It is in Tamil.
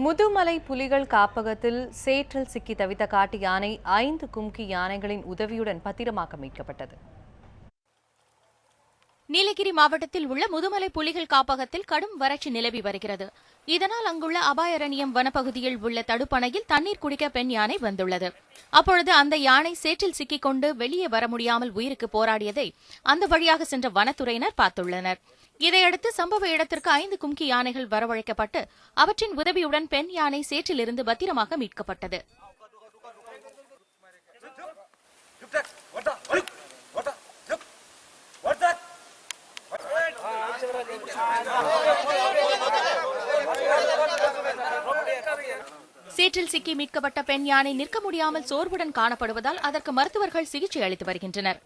முதுமலை புலிகள் காப்பகத்தில் சேற்றில் சிக்கி தவித்த காட்டு யானை 5 கும்கி யானைகளின் உதவியுடன் பத்திரமாக மீட்கப்பட்டது. நீலகிரி மாவட்டத்தில் உள்ள முதுமலை புலிகள் காப்பகத்தில் கடும் வறட்சி நிலவி வருகிறது. இதனால் அங்குள்ள அபாயரண்யம் வனப்பகுதியில் உள்ள தடுப்பணையில் தண்ணீர் குடிக்க பெண் யானை வந்துள்ளது. அப்பொழுது அந்த யானை சேற்றில் சிக்கிக் கொண்டு வெளியே வர முடியாமல் உயிருக்கு போராடியதை அந்த வழியாக சென்ற வனத்துறையினர் பார்த்துள்ளனர். இதையடுத்து சம்பவ இடத்திற்கு 5 கும்கி யானைகள் வரவழைக்கப்பட்டு அவற்றின் உதவியுடன் பெண் யானை சேற்றிலிருந்து பத்திரமாக மீட்கப்பட்டது. சேற்றில் சிக்கி மீட்கப்பட்ட பெண் யானை நிற்க முடியாமல் சோர்வுடன் காணப்படுவதால் அதற்கு மருத்துவர்கள் சிகிச்சை அளித்து வருகின்றனர்.